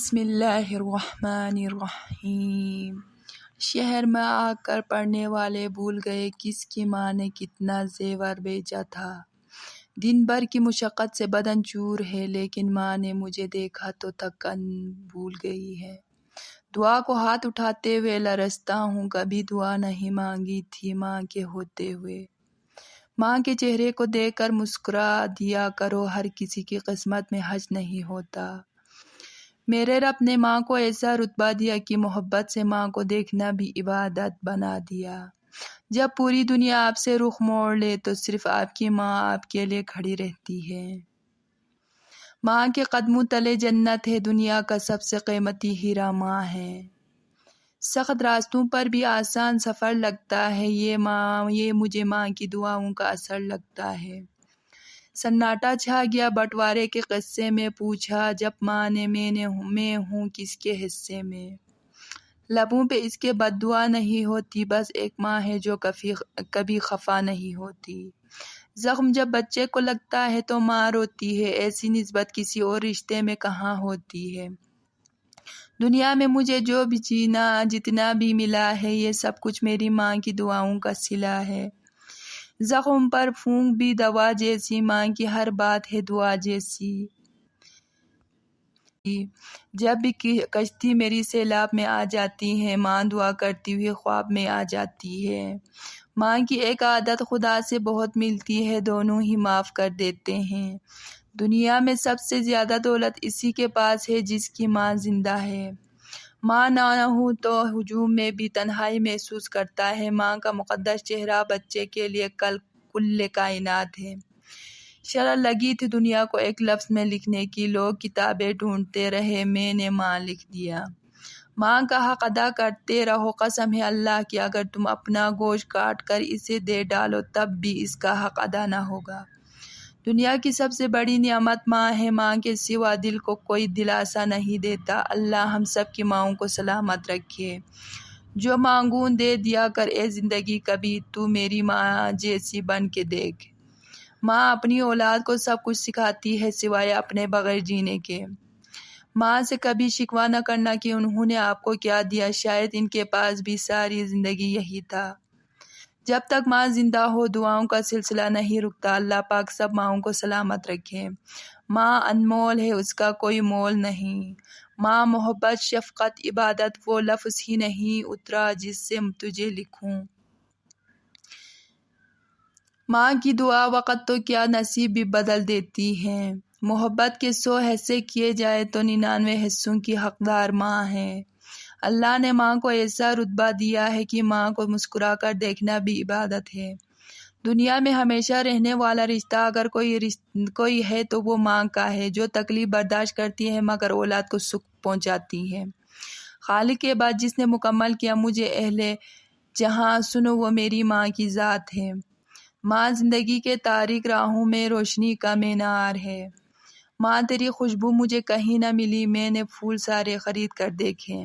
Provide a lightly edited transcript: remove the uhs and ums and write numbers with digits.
بسم اللہ الرحمن الرحیم۔ شہر میں آ کر پڑھنے والے بھول گئے کس کی ماں نے کتنا زیور بیچا تھا۔ دن بھر کی مشقت سے بدن چور ہے، لیکن ماں نے مجھے دیکھا تو تھکن بھول گئی ہے۔ دعا کو ہاتھ اٹھاتے ہوئے لرزتا ہوں، کبھی دعا نہیں مانگی تھی ماں کے ہوتے ہوئے۔ ماں کے چہرے کو دیکھ کر مسکرا دیا کرو، ہر کسی کی قسمت میں حج نہیں ہوتا۔ میرے رب نے ماں کو ایسا رتبہ دیا کہ محبت سے ماں کو دیکھنا بھی عبادت بنا دیا۔ جب پوری دنیا آپ سے رخ موڑ لے تو صرف آپ کی ماں آپ کے لیے کھڑی رہتی ہے۔ ماں کے قدموں تلے جنت ہے، دنیا کا سب سے قیمتی ہیرا ماں ہے۔ سخت راستوں پر بھی آسان سفر لگتا ہے، یہ مجھے ماں کی دعاؤں کا اثر لگتا ہے۔ سناٹا چھا گیا بٹوارے کے قصے میں، پوچھا جب ماں نے میں ہوں کس کے حصے میں۔ لبوں پہ اس کے بد دعا نہیں ہوتی، بس ایک ماں ہے جو کبھی خفا نہیں ہوتی۔ زخم جب بچے کو لگتا ہے تو ماں روتی ہے، ایسی نسبت کسی اور رشتے میں کہاں ہوتی ہے۔ دنیا میں مجھے جو بھی جتنا بھی ملا ہے، یہ سب کچھ میری ماں کی دعاؤں کا صلہ ہے۔ زخم پر پھونک بھی دوا جیسی، ماں کی ہر بات ہے دعا جیسی۔ جب بھی کشتی میری سیلاب میں آ جاتی ہے، ماں دعا کرتی ہوئی خواب میں آ جاتی ہے۔ ماں کی ایک عادت خدا سے بہت ملتی ہے، دونوں ہی معاف کر دیتے ہیں۔ دنیا میں سب سے زیادہ دولت اسی کے پاس ہے جس کی ماں زندہ ہے۔ ماں نہ ہو تو ہجوم میں بھی تنہائی محسوس کرتا ہے۔ ماں کا مقدس چہرہ بچے کے لیے کل کائنات ہے۔ شرح لگی تھی دنیا کو ایک لفظ میں لکھنے کی، لوگ کتابیں ڈھونڈتے رہے، میں نے ماں لکھ دیا۔ ماں کا حق ادا کرتے رہو، قسم ہے اللہ کی اگر تم اپنا گوشت کاٹ کر اسے دے ڈالو تب بھی اس کا حق ادا نہ ہوگا۔ دنیا کی سب سے بڑی نعمت ماں ہے، ماں کے سوا دل کو کوئی دلاسا نہیں دیتا۔ اللہ ہم سب کی ماؤں کو سلامت رکھے۔ جو مانگوں دے دیا کر اے زندگی، کبھی تو میری ماں جیسی بن کے دیکھ۔ ماں اپنی اولاد کو سب کچھ سکھاتی ہے سوائے اپنے بغیر جینے کے۔ ماں سے کبھی شکوہ نہ کرنا کہ انہوں نے آپ کو کیا دیا، شاید ان کے پاس بھی ساری زندگی یہی تھا۔ جب تک ماں زندہ ہو دعاؤں کا سلسلہ نہیں رکتا۔ اللہ پاک سب ماؤں کو سلامت رکھے۔ ماں انمول ہے، اس کا کوئی مول نہیں۔ ماں محبت، شفقت، عبادت، وہ لفظ ہی نہیں اترا جس سے تجھے لکھوں۔ ماں کی دعا وقت تو کیا نصیب بھی بدل دیتی ہے۔ محبت کے 100 حصے کیے جائے تو 99 حصوں کی حقدار ماں ہے۔ اللہ نے ماں کو ایسا رتبہ دیا ہے کہ ماں کو مسکرا کر دیکھنا بھی عبادت ہے۔ دنیا میں ہمیشہ رہنے والا رشتہ اگر کوئی ہے تو وہ ماں کا ہے، جو تکلیف برداشت کرتی ہے مگر اولاد کو سکھ پہنچاتی ہے۔ خالق کے بعد جس نے مکمل کیا مجھے اہل جہاں، سنو وہ میری ماں کی ذات ہے۔ ماں زندگی کے تاریک راہوں میں روشنی کا مینار ہے۔ ماں تیری خوشبو مجھے کہیں نہ ملی، میں نے پھول سارے خرید کر دیکھے۔